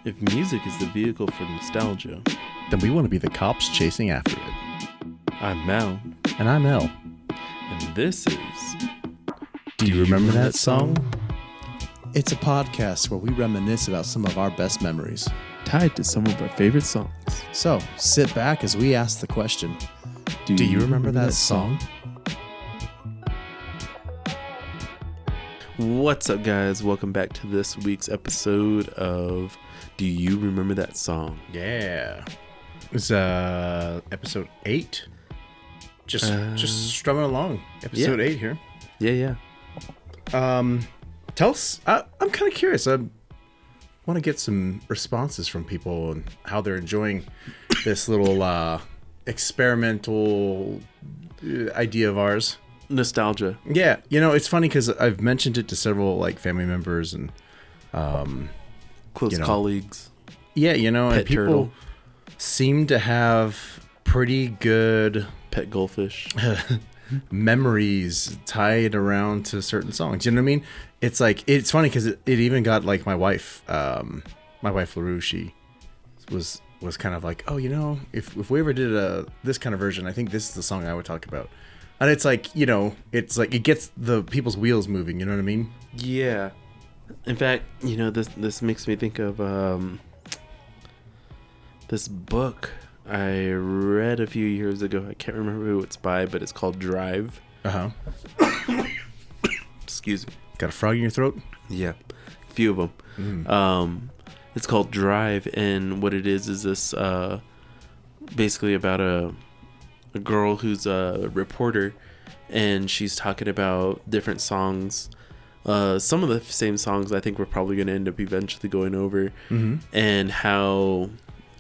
If music is the vehicle for nostalgia, then we want to be the cops chasing after it. I'm Mal, And I'm El. and this is... Do you remember that song? It's a podcast where we reminisce about some of our best memories. Tied to some of our favorite songs. So sit back as we ask the question, Do you remember that song? What's up, guys? Welcome back to this week's episode of Do You Remember That Song? Yeah. It's episode 8. Just strumming along. Episode 8 here. Yeah. Tell us, I'm kind of curious. I want to get some responses from people and how they're enjoying this little experimental idea of ours. Nostalgia. Yeah, you know, it's funny because I've mentioned it to several like family members and Close you know. colleagues. yeah, you know, Pet and people turtle. seem to have pretty good Pet goldfish. memories tied around to certain songs. You know what I mean? It's like, it's funny because it even got like my wife LaRue, she was kind of like, oh, you know, if we ever did this kind of version, I think this is the song I would talk about. And it's like, you know, it's like it gets the people's wheels moving. You know what I mean? Yeah. In fact, you know, this makes me think of this book I read a few years ago. I can't remember who it's by, but it's called Drive. Excuse me. Got a frog in your throat? Yeah, a few of them. It's called Drive, and what it is this basically about a girl who's a reporter, and she's talking about different songs. Some of the same songs I think we're probably going to end up eventually going over, and how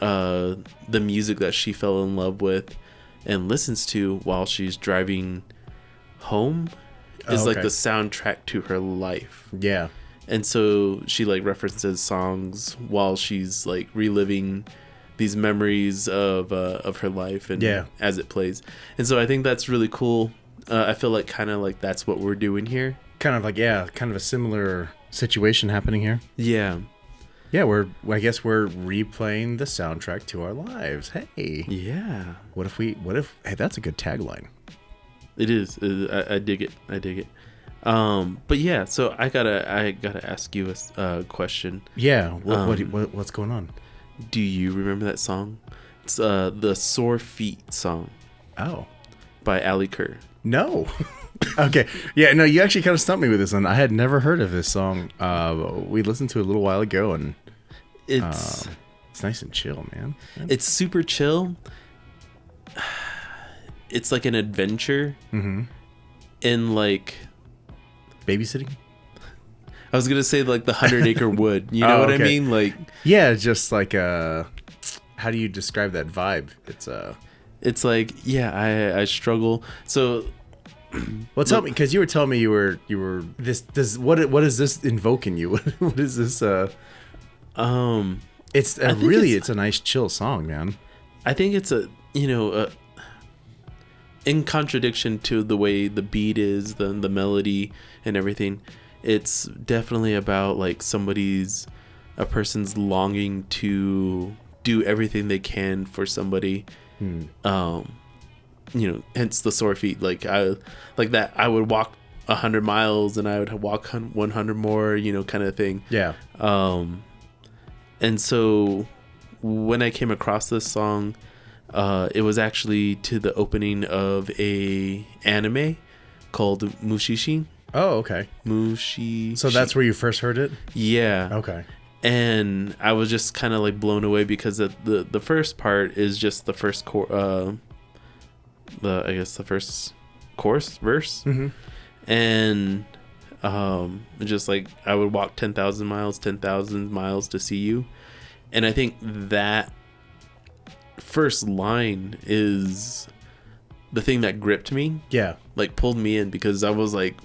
the music that she fell in love with and listens to while she's driving home is like the soundtrack to her life. Yeah. And so she like references songs while she's like reliving these memories of her life and as it plays. And so I think that's really cool. I feel like kind of like that's what we're doing here. Kind of like, kind of a similar situation happening here. Yeah. Yeah, I guess we're replaying the soundtrack to our lives. Hey. Yeah. What if hey, that's a good tagline. It is. I dig it. But yeah, so I gotta ask you a question. Yeah. What's going on? Do you remember that song? It's the Sore Feet song. Oh. By Ali Kerr. No. Okay. Yeah, no, you actually kind of stumped me with this one. I had never heard of this song. We listened to it a little while ago, and it's nice and chill, man. It's super chill. It's like an adventure in like babysitting. I was gonna say like the 100 Acre Wood. You know what I mean? Like, yeah, just like how do you describe that vibe? It's like, yeah, I struggle. So, well, tell me, because you were telling me you were this. What is this invoking you? What is this? It's it's a nice chill song, man. I think it's in contradiction to the way the beat is, the melody and everything. It's definitely about like a person's longing to do everything they can for somebody. Hence the sore feet. Like I would walk 100 miles and I would walk 100 more, kind of thing. Yeah. And so when I came across this song, it was actually to the opening of a anime called Mushishi. Oh, okay. Mushishi. So that's where you first heard it? Yeah. Okay. And I was just kind of like blown away because the first part is just the first the first chorus verse. And just like I would walk 10,000 miles to see you. And I think that first line is the thing that gripped me. Yeah. Like pulled me in because I was like,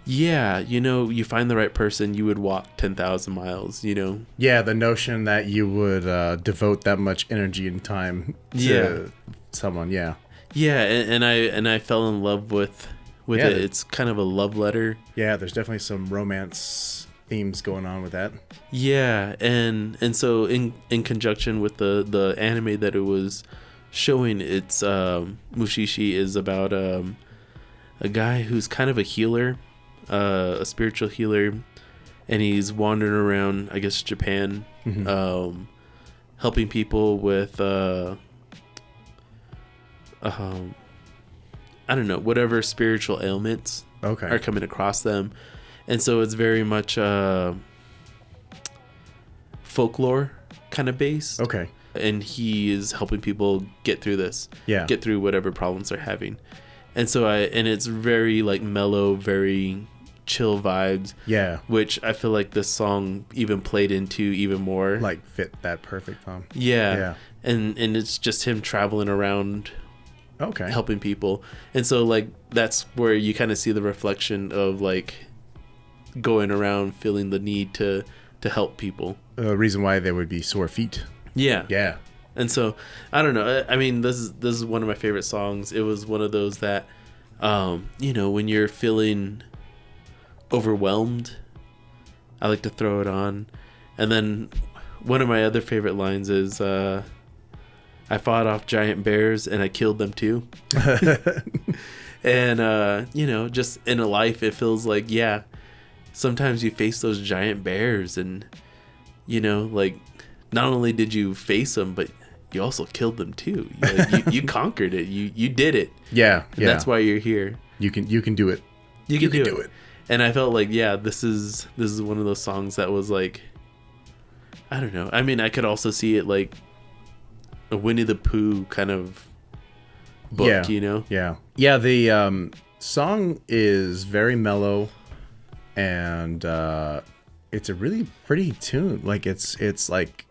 yeah, you find the right person, you would walk 10,000 miles, Yeah, the notion that you would devote that much energy and time to someone, yeah. Yeah, and I fell in love with it. It's kind of a love letter. Yeah, there's definitely some romance themes going on with that. Yeah, and so in conjunction with the anime that it was showing, it's Mushishi is about a guy who's kind of a healer, a spiritual healer, and he's wandering around, I guess, Japan, helping people with I don't know, whatever spiritual ailments are coming across them. And so it's very much folklore kind of based. Okay. And he is helping people get through this. Yeah. Get through whatever problems they're having. And so and it's very like mellow, very chill vibes. Yeah. Which I feel like this song even played into even more. Like fit that perfect, huh? Yeah. Yeah. And it's just him traveling around helping people. And so like that's where you kind of see the reflection of like going around feeling the need to help people. The reason why there would be sore feet. Yeah. Yeah. And so I don't know. I mean, this is one of my favorite songs. It was one of those that when you're feeling overwhelmed, I like to throw it on. And then one of my other favorite lines is I fought off giant bears and I killed them too. And just in a life it feels like, yeah, sometimes you face those giant bears and like not only did you face them, but you also killed them too. You conquered it. You did it. Yeah. And that's why you're here. You can do it. You can do it. And I felt like, yeah, this is one of those songs that was like, I don't know. I mean, I could also see it like a Winnie the Pooh kind of book, Yeah. Yeah, the song is very mellow and it's a really pretty tune. Like it's like,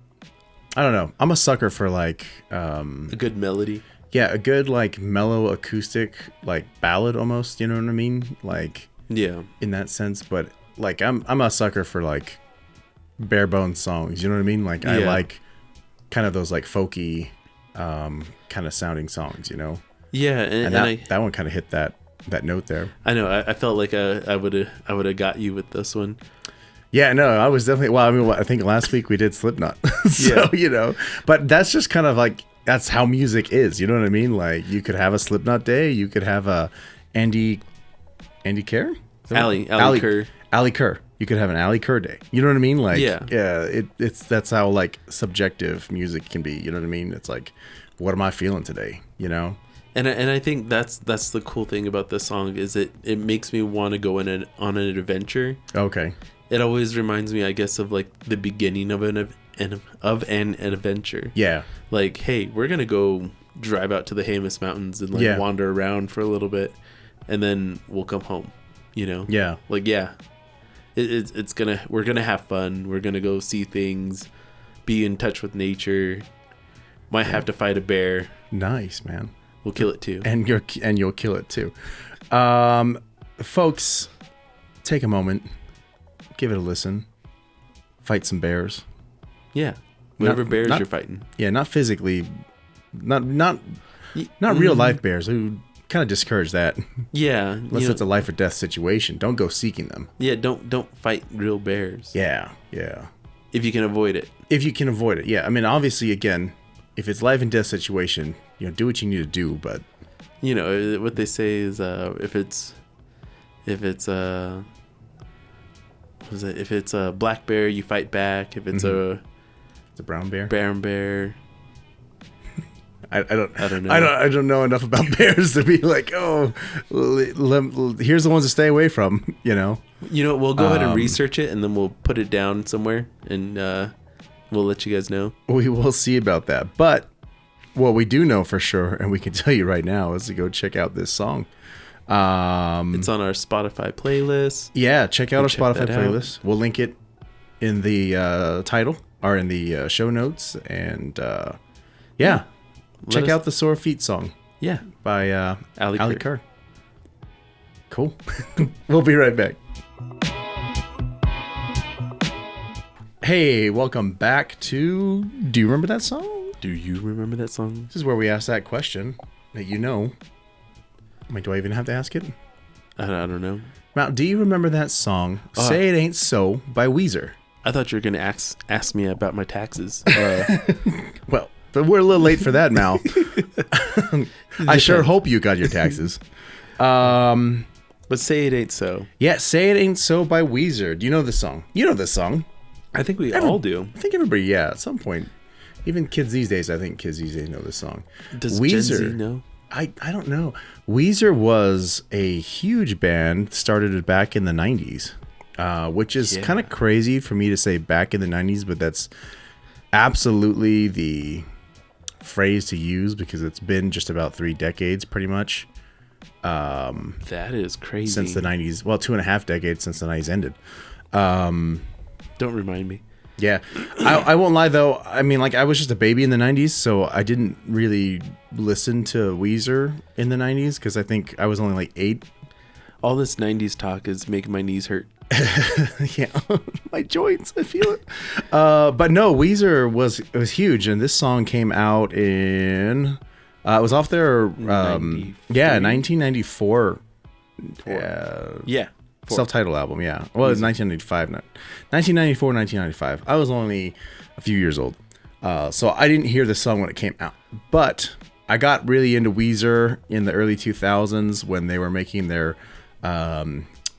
I don't know. I'm a sucker for like a good melody. Yeah, a good like mellow acoustic like ballad almost, you know what I mean? Like yeah, in that sense, but like I'm a sucker for like bare bones songs, you know what I mean? Like I like kind of those like folky kind of sounding songs, Yeah, and that one kind of hit that note there. I know. I felt like I would have got you with this one. Yeah, no, I was definitely. Well, I mean, I think last week we did Slipknot, so but that's just kind of like that's how music is. You know what I mean? Like you could have a Slipknot day, you could have a Andy Kerr, Ali Kerr. You could have an Ali Kerr day. You know what I mean? Like yeah, it's that's how like subjective music can be. You know what I mean? It's like, what am I feeling today? And I think that's the cool thing about this song is it makes me want to go on an adventure. Okay. It always reminds me, I guess, of like the beginning of an adventure. Yeah. Like, hey, we're gonna go drive out to the Jemez Mountains and like wander around for a little bit, and then we'll come home. Yeah. Like we're gonna have fun. We're gonna go see things, be in touch with nature. Might have to fight a bear. Nice, man. We'll kill it too. And you'll kill it too. Folks, take a moment. Give it a listen. Fight some bears. Yeah. Whatever bears you're fighting. Yeah, not physically. Not real life bears. Who kind of discourage that. Yeah. Unless it's a life or death situation. Don't go seeking them. Yeah, don't fight real bears. Yeah. If you can avoid it. Yeah. I mean, obviously, again, if it's life and death situation, do what you need to do, but what they say is if it's a black bear, you fight back. If it's it's a brown bear. Brown bear. I don't know. I don't know enough about bears to be like, here's the ones to stay away from. We'll go ahead and research it, and then we'll put it down somewhere, and we'll let you guys know. We will see about that. But what we do know for sure, and we can tell you right now, is to go check out this song. It's on our Spotify playlist. Yeah, check out our Spotify playlist. We'll link it in the title or in the show notes. And check out the Sore Feet song. Yeah. By Ali Kerr. Cool. We'll be right back. Hey, welcome back to Do You Remember That Song? Do you remember that song? This is where we ask that question that I mean, do I even have to ask it? I don't know. Now, do you remember that song, Say It Ain't So by Weezer? I thought you were going to ask me about my taxes. Well, but we're a little late for that, Mal. I sure hope you got your taxes. But Say It Ain't So. Yeah, Say It Ain't So by Weezer. Do you know this song? You know this song. I think we all do. I think everybody, yeah, at some point. Even kids these days, I think kids these days know this song. Does Gen Z know? I don't know. Weezer was a huge band, started back in the 90s, which is kind of crazy for me to say back in the 90s, but that's absolutely the phrase to use because it's been just about 3 decades pretty much. That is crazy. Since the 90s. Well, 2.5 decades since the 90s ended. Don't remind me. Yeah. I won't lie, though. I mean, like, I was just a baby in the 90s, so I didn't really listen to Weezer in the 90s because I think I was only like 8. All this 90s talk is making my knees hurt. Yeah, my joints, I feel it. But no, Weezer was huge, and this song came out in... it was off their... 1994. Yeah. Self-titled album, yeah. Well, it was 1995. 1994, 1995. I was only a few years old. So I didn't hear the song when it came out. But I got really into Weezer in the early 2000s when they were making their...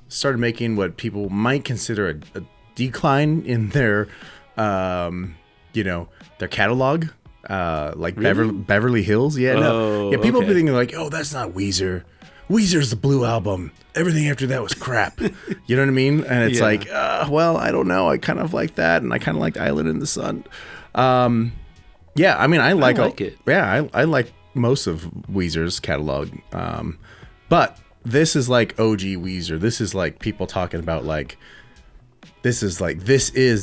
started making what people might consider a decline in their, their catalog. Like really? Beverly Hills. Yeah, no. Yeah, people be thinking like, oh, that's not Weezer. Weezer's the Blue Album. Everything after that was crap. You know what I mean? And it's like, well, I don't know. I kind of like that, and I kind of liked Island in the Sun. Yeah, I mean, I like it. Yeah, I like most of Weezer's catalog. But this is like OG Weezer. This is like people talking about like, this is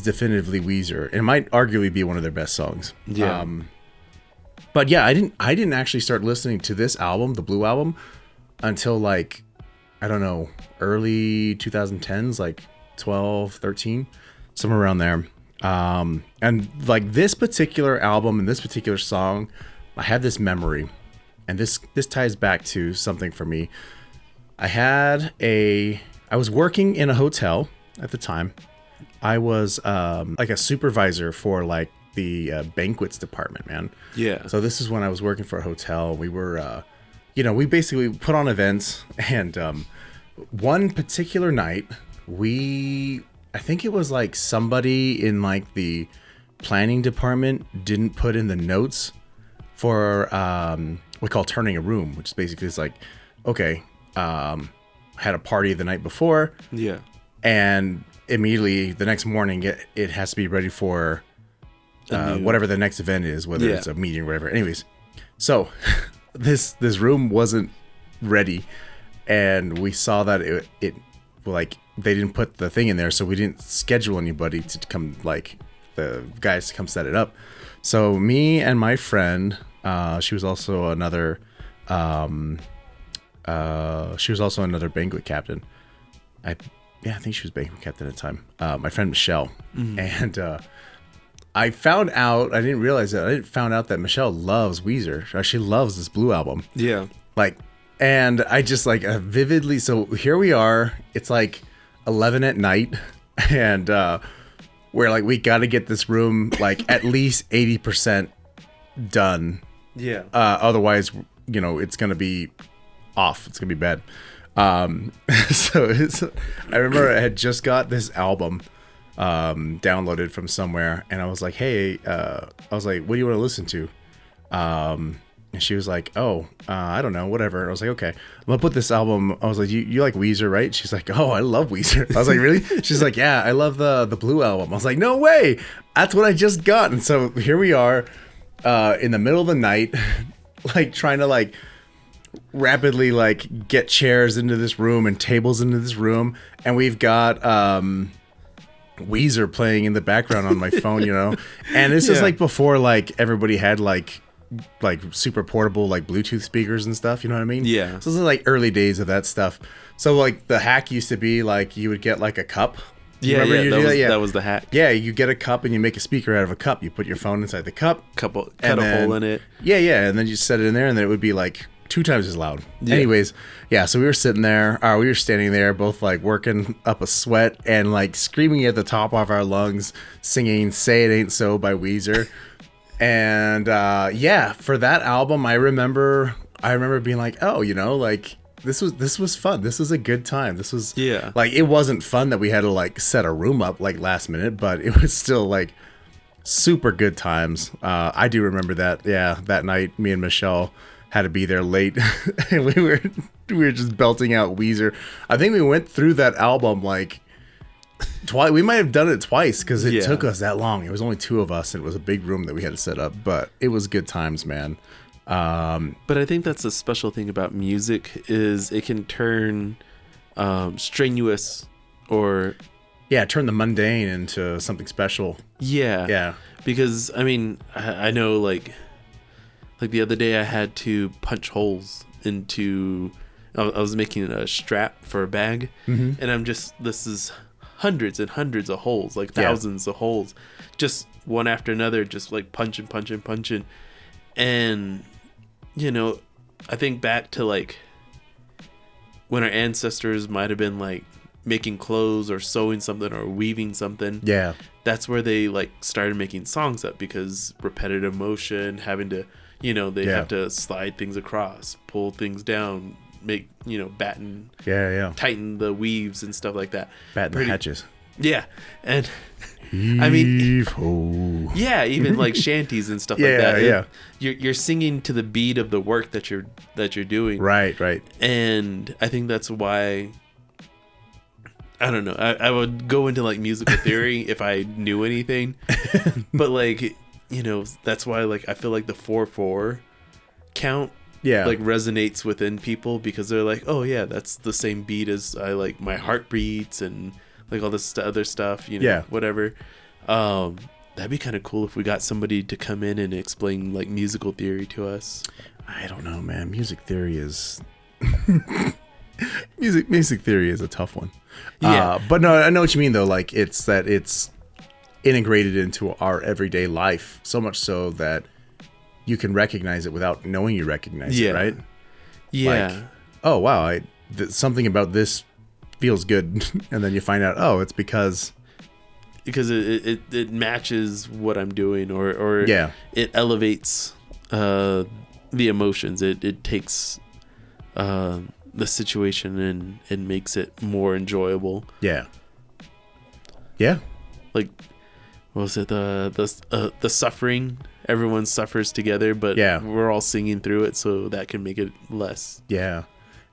definitively Weezer. It might arguably be one of their best songs. Yeah. But yeah, I didn't actually start listening to this album, the Blue Album, until like, I don't know, early 2010s, like 12, 13, somewhere around there. And like this particular album and this particular song, I have this memory, and this ties back to something for me. I was working in a hotel at the time. I was like a supervisor for like the banquets department, man. Yeah. So this is when I was working for a hotel. We were, we basically put on events, and one particular night, I think it was like somebody in like the planning department didn't put in the notes for we call turning a room, which basically is like, okay, had a party the night before. Yeah. And immediately the next morning, it has to be ready for whatever the next event is, whether it's a meeting or whatever. Anyways, so this room wasn't ready, and we saw that it like they didn't put the thing in there, so we didn't schedule anybody to come, like the guys to come set it up. So me and my friend, she was also another banquet captain. I think she was banquet captain at the time. My friend Michelle. And I found out, I didn't realize that. I didn't found out that Michelle loves Weezer. She loves this Blue Album. Yeah. Like, and I just like vividly. So here we are. It's like 11 at night, and we're like, we got to get this room like at least 80% done. Yeah. Otherwise, it's gonna be off. It's gonna be bad. So I remember I had just got this album downloaded from somewhere, and I was like, hey, what do you want to listen to? And she was like, I don't know, whatever. I was like, okay, I'm gonna put this album. I was like, you like Weezer, right? She's like, oh, I love Weezer. I was like, really? She's like, yeah, I love the Blue Album. I was like, no way, that's what I just got. And so here we are in the middle of the night, like trying to like rapidly like get chairs into this room and tables into this room, and we've got Weezer playing in the background on my phone, and this is like before like everybody had like super portable like Bluetooth speakers and stuff, you know what I mean? Yeah. So this is like early days of that stuff. So like the hack used to be like you would get like a cup. That was the hack. Yeah, you get a cup and you make a speaker out of a cup. You put your phone inside the cup. Cut a hole in it. Yeah, and then you set it in there, and then it would be like 2 times as loud. Yeah. Anyways, yeah, so we were sitting there, we were standing there, both like working up a sweat and like screaming at the top of our lungs, singing "Say It Ain't So" by Weezer. And yeah, for that album, I remember being like, oh, you know, like this was fun. This was a good time. This was like, it wasn't fun that we had to like set a room up like last minute, but it was still like super good times. I do remember that. Yeah, that night, me and Michelle had to be there late, and we were just belting out Weezer. I think we went through that album like twice. We might have done it twice because it took us that long. It was only 2 of us, and it was a big room that we had to set up, but it was good times, man. But I think that's the special thing about music is it can turn strenuous or turn the mundane into something special. Yeah. Because I mean, I know like the other day I had to punch holes into. I was making a strap for a bag, and this is hundreds and hundreds of holes, like thousands of holes, just one after another, just like punching, and you know, I think back to like when our ancestors might have been like making clothes or sewing something or weaving something. Yeah, that's where they like started making songs up, because repetitive motion, having to, you know, they have to slide things across, pull things down, make, you know, tighten the weaves and stuff like that. Batten the hatches. Yeah, and I mean, yeah, even like shanties and stuff like that. Yeah. You're singing to the beat of the work that you're doing. Right. And I think that's why, I don't know, I would go into like musical theory if I knew anything, but like, you know, that's why like I feel like the 4/4 count like resonates within people, because they're like, oh yeah, that's the same beat as I like my heart beats and like all this other stuff, you know, whatever. That'd be kind of cool if we got somebody to come in and explain like musical theory to us. I don't know, man. Music theory is music theory is a tough one. But no, I know what you mean though. Like it's integrated into our everyday life, so much so that you can recognize it without knowing you recognize it, right? Yeah. Like, oh wow, something about this feels good, and then you find out, oh, it's because it matches what I'm doing, or it elevates the emotions. It takes the situation and makes it more enjoyable. Yeah. Like, what was it, the suffering? Everyone suffers together, but we're all singing through it, so that can make it less. Yeah.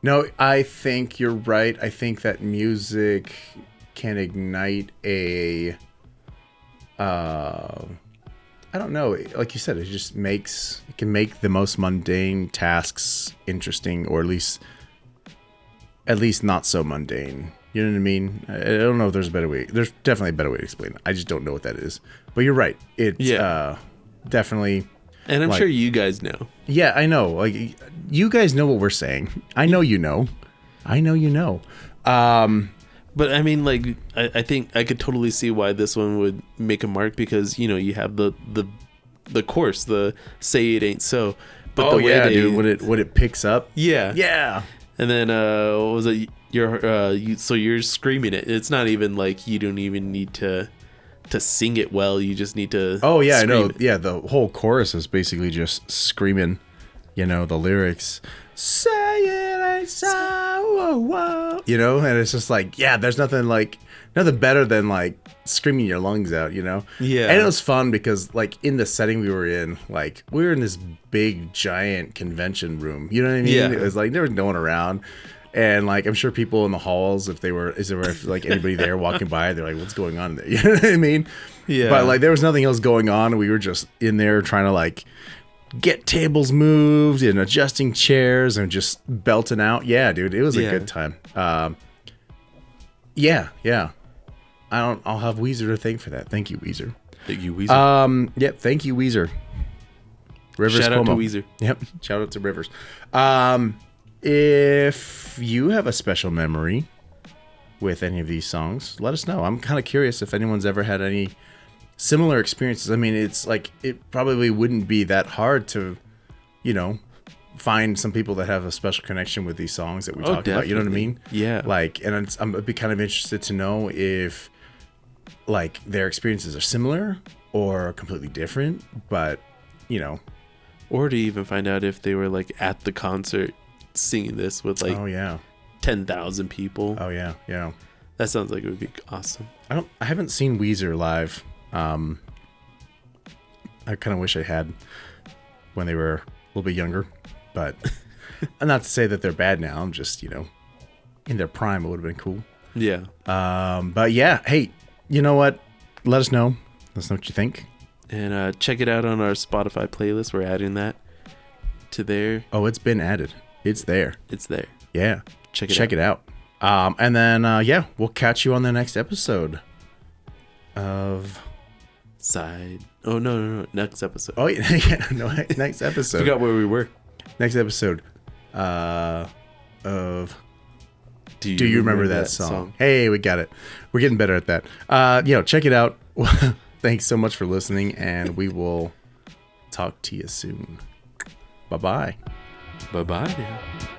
No, I think you're right. I think that music can ignite a I don't know, like you said, it can make the most mundane tasks interesting, or at least not so mundane. You know what I mean? I don't know if there's a better way. There's definitely a better way to explain it. I just don't know what that is. But you're right. It's definitely. And I'm sure you guys know. Yeah, I know. Like, you guys know what we're saying. I know you know. But I mean, like, I think I could totally see why this one would make a mark, because, you know, you have the chorus, the "Say It Ain't So." But the way dude, when it picks up. Yeah. And then what was it? So you're screaming it. It's not even like you don't even need to sing it well. You just need to. Oh yeah, I know. It. Yeah, the whole chorus is basically just screaming, you know, the lyrics. Say it ain't so, you know, and it's just like, yeah, there's nothing better than like screaming your lungs out, you know. Yeah. And it was fun because like in the setting we were in, like we were in this big giant convention room. You know what I mean? Yeah. It was like there was no one around. And like I'm sure people in the halls, if there were like anybody there walking by, they're like, "What's going on there?" You know what I mean? Yeah. But like there was nothing else going on, and we were just in there trying to like get tables moved and adjusting chairs and just belting out. Yeah, dude, it was a good time. Yeah. I'll have Weezer to thank for that. Thank you, Weezer. Thank you, Weezer. Yep. Thank you, Weezer. Rivers Shout out to Weezer. Yep. Shout out to Rivers. If you have a special memory with any of these songs, let us know. I'm kind of curious if anyone's ever had any similar experiences. I mean, it's like, it probably wouldn't be that hard to, you know, find some people that have a special connection with these songs that we Oh, talk about. You know what I mean? Yeah. Like, and I'd be kind of interested to know if like their experiences are similar or completely different, but you know. Or to even find out if they were like at the concert singing this with like Oh yeah. 10,000 people. Oh yeah. Yeah. That sounds like it would be awesome. I haven't seen Weezer live. I kind of wish I had when they were a little bit younger, but not to say that they're bad now. I'm just, you know, in their prime, it would have been cool. Yeah. But yeah, hey, you know what? Let us know. Let us know what you think. And check it out on our Spotify playlist. We're adding that to there. Oh, it's been added. It's there. It's there. Yeah. Check it out. And then, yeah, we'll catch you on the next episode of... Side. Oh, no. Next episode. Oh, yeah. No, next episode. Forgot where we were. Next episode of... Do you remember that song? Hey, we got it. We're getting better at that. You know, check it out. Thanks so much for listening, and we will talk to you soon. Bye-bye. Bye-bye.